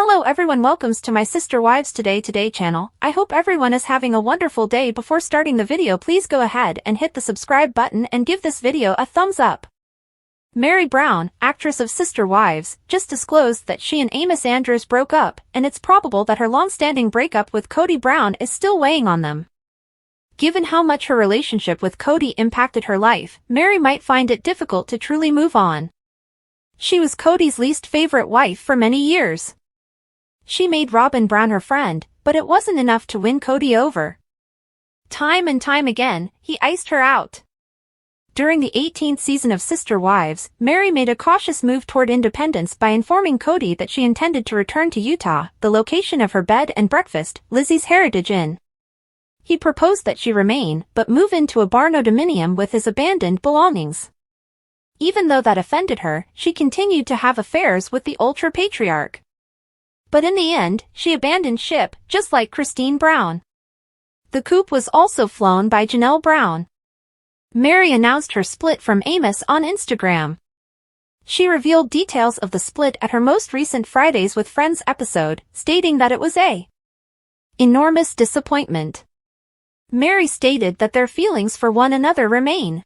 Hello everyone, welcomes to my Sister Wives Today channel. I hope everyone is having a wonderful day. Before starting the video, please go ahead and hit the subscribe button and give this video a thumbs up. Meri Brown, actress of Sister Wives, just disclosed that she and Amos Andrews broke up, and it's probable that her long-standing breakup with Kody Brown is still weighing on them. Given how much her relationship with Kody impacted her life, Meri might find it difficult to truly move on. She was Kody's least favorite wife for many years. She made Robin Brown her friend, but it wasn't enough to win Kody over. Time and time again, he iced her out. During the 18th season of Sister Wives, Meri made a cautious move toward independence by informing Kody that she intended to return to Utah, the location of her bed and breakfast, Lizzie's Heritage Inn. He proposed that she remain, but move into a barno-dominium with his abandoned belongings. Even though that offended her, she continued to have affairs with the ultra-patriarch. But in the end, she abandoned ship, just like Christine Brown. The coupe was also flown by Janelle Brown. Meri announced her split from Amos on Instagram. She revealed details of the split at her most recent Fridays with Friends episode, stating that it was a enormous disappointment. Meri stated that their feelings for one another remain.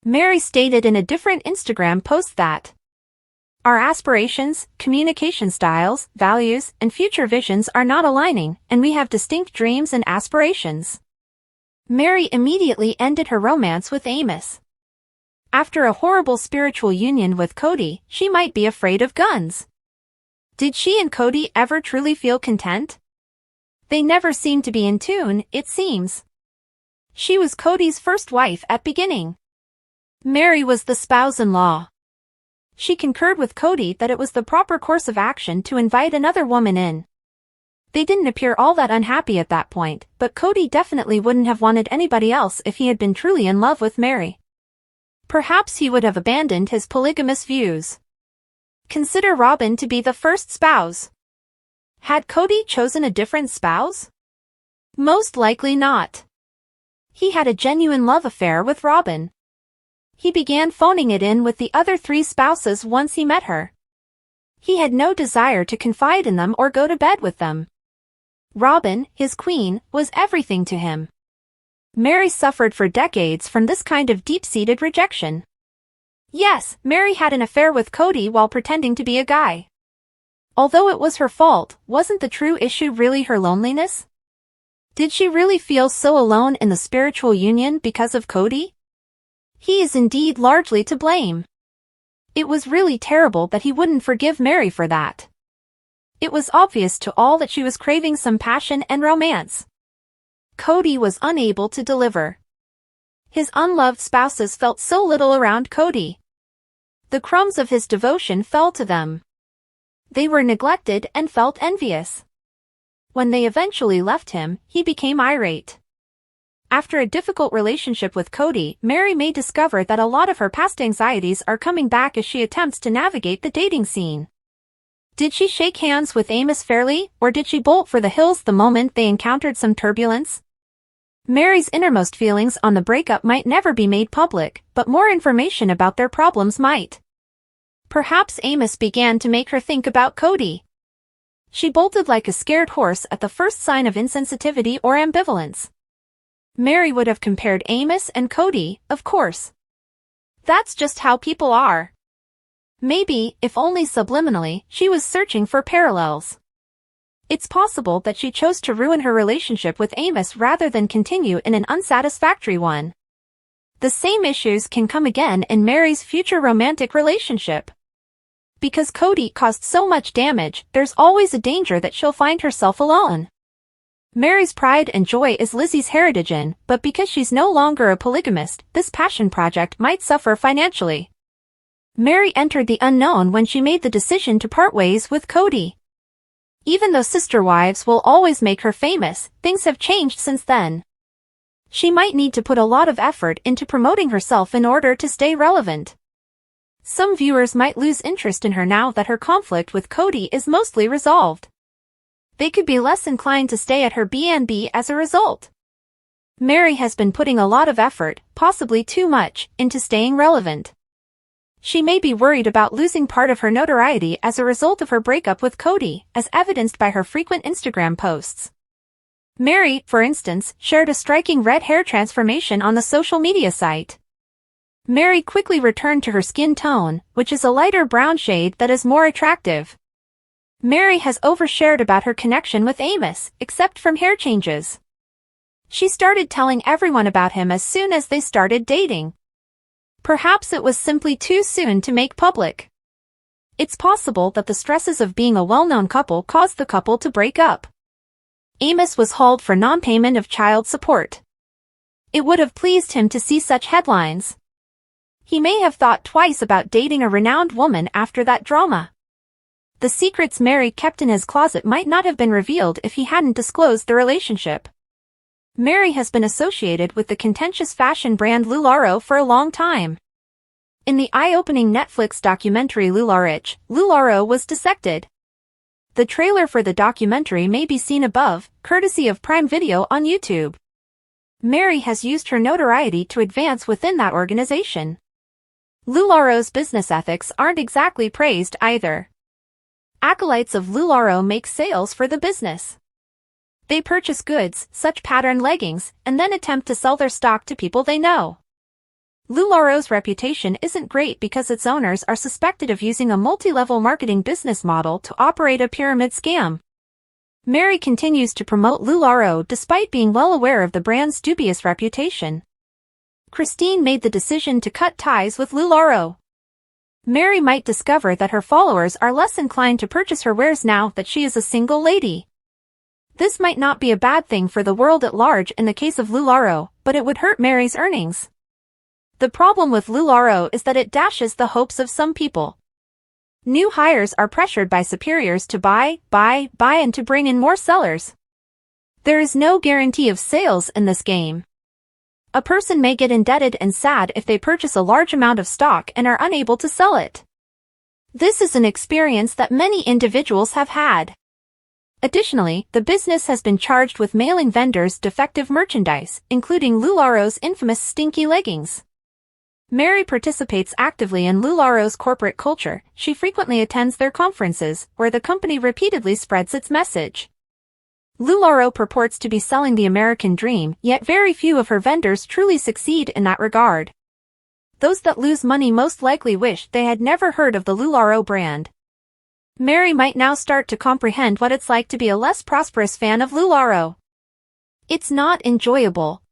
Meri stated in a different Instagram post that our aspirations, communication styles, values, and future visions are not aligning, and we have distinct dreams and aspirations. Meri immediately ended her romance with Amos. After a horrible spiritual union with Kody, she might be afraid of guns. Did she and Kody ever truly feel content? They never seemed to be in tune, it seems. She was Kody's first wife at beginning. Meri was the spouse-in-law. She concurred with Kody that it was the proper course of action to invite another woman in. They didn't appear all that unhappy at that point, but Kody definitely wouldn't have wanted anybody else if he had been truly in love with Meri. Perhaps he would have abandoned his polygamous views. Consider Robin to be the first spouse. Had Kody chosen a different spouse? Most likely not. He had a genuine love affair with Robin. He began phoning it in with the other three spouses once he met her. He had no desire to confide in them or go to bed with them. Robin, his queen, was everything to him. Meri suffered for decades from this kind of deep-seated rejection. Yes, Meri had an affair with Kody while pretending to be a guy. Although it was her fault, wasn't the true issue really her loneliness? Did she really feel so alone in the spiritual union because of Kody? He is indeed largely to blame. It was really terrible that he wouldn't forgive Meri for that. It was obvious to all that she was craving some passion and romance. Kody was unable to deliver. His unloved spouses felt so little around Kody. The crumbs of his devotion fell to them. They were neglected and felt envious. When they eventually left him, he became irate. After a difficult relationship with Kody, Meri may discover that a lot of her past anxieties are coming back as she attempts to navigate the dating scene. Did she shake hands with Amos fairly, or did she bolt for the hills the moment they encountered some turbulence? Meri's innermost feelings on the breakup might never be made public, but more information about their problems might. Perhaps Amos began to make her think about Kody. She bolted like a scared horse at the first sign of insensitivity or ambivalence. Meri would have compared Amos and Kody, of course. That's just how people are. Maybe, if only subliminally, she was searching for parallels. It's possible that she chose to ruin her relationship with Amos rather than continue in an unsatisfactory one. The same issues can come again in Meri's future romantic relationship. Because Kody caused so much damage, there's always a danger that she'll find herself alone. Meri's pride and joy is Lizzie's Heritage Inn, but because she's no longer a polygamist, this passion project might suffer financially. Meri entered the unknown when she made the decision to part ways with Kody. Even though Sister Wives will always make her famous, things have changed since then. She might need to put a lot of effort into promoting herself in order to stay relevant. Some viewers might lose interest in her now that her conflict with Kody is mostly resolved. They could be less inclined to stay at her B&B as a result. Meri has been putting a lot of effort, possibly too much, into staying relevant. She may be worried about losing part of her notoriety as a result of her breakup with Kody, as evidenced by her frequent Instagram posts. Meri, for instance, shared a striking red hair transformation on the social media site. Meri quickly returned to her skin tone, which is a lighter brown shade that is more attractive. Meri has overshared about her connection with Amos, except from hair changes. She started telling everyone about him as soon as they started dating. Perhaps it was simply too soon to make public. It's possible that the stresses of being a well-known couple caused the couple to break up. Amos was hauled for non-payment of child support. It would have pleased him to see such headlines. He may have thought twice about dating a renowned woman after that drama. The secrets Meri kept in his closet might not have been revealed if he hadn't disclosed the relationship. Meri has been associated with the contentious fashion brand LuLaRoe for a long time. In the eye-opening Netflix documentary LuLaRich, LuLaRoe was dissected. The trailer for the documentary may be seen above, courtesy of Prime Video on YouTube. Meri has used her notoriety to advance within that organization. LuLaRoe's business ethics aren't exactly praised either. Acolytes of LuLaRoe make sales for the business. They purchase goods, such pattern leggings, and then attempt to sell their stock to people they know. LuLaRoe's reputation isn't great because its owners are suspected of using a multi-level marketing business model to operate a pyramid scam. Meri continues to promote LuLaRoe despite being well aware of the brand's dubious reputation. Christine made the decision to cut ties with LuLaRoe. Meri might discover that her followers are less inclined to purchase her wares now that she is a single lady. This might not be a bad thing for the world at large in the case of LuLaRoe, but it would hurt Meri's earnings. The problem with LuLaRoe is that it dashes the hopes of some people. New hires are pressured by superiors to buy and to bring in more sellers. There is no guarantee of sales in this game. A person may get indebted and sad if they purchase a large amount of stock and are unable to sell it. This is an experience that many individuals have had. Additionally, the business has been charged with mailing vendors defective merchandise, including LuLaRoe's infamous stinky leggings. Meri participates actively in LuLaRoe's corporate culture. She frequently attends their conferences, where the company repeatedly spreads its message. LuLaRoe purports to be selling the American dream, yet very few of her vendors truly succeed in that regard. Those that lose money most likely wish they had never heard of the LuLaRoe brand. Meri might now start to comprehend what it's like to be a less prosperous fan of LuLaRoe. It's not enjoyable.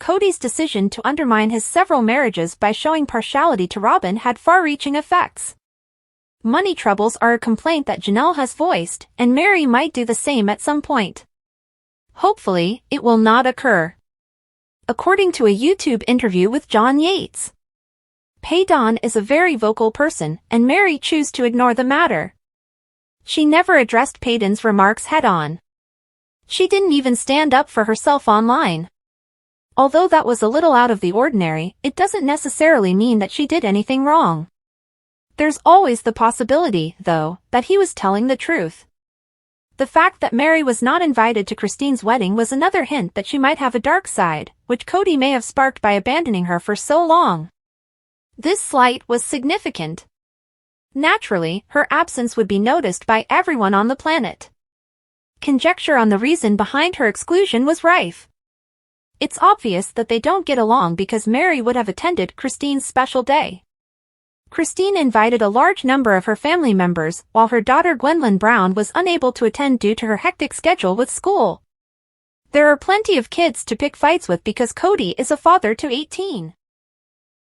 Kody's decision to undermine his several marriages by showing partiality to Robyn had far-reaching effects. Money troubles are a complaint that Janelle has voiced, and Meri might do the same at some point. Hopefully, it will not occur. According to a YouTube interview with John Yates, Dawn is a very vocal person, and Meri chose to ignore the matter. She never addressed Payton's remarks head-on. She didn't even stand up for herself online. Although that was a little out of the ordinary, it doesn't necessarily mean that she did anything wrong. There's always the possibility, though, that he was telling the truth. The fact that Meri was not invited to Christine's wedding was another hint that she might have a dark side, which Kody may have sparked by abandoning her for so long. This slight was significant. Naturally, her absence would be noticed by everyone on the planet. Conjecture on the reason behind her exclusion was rife. It's obvious that they don't get along because Meri would have attended Christine's special day. Christine invited a large number of her family members, while her daughter Gwendolyn Brown was unable to attend due to her hectic schedule with school. There are plenty of kids to pick fights with because Kody is a father to 18.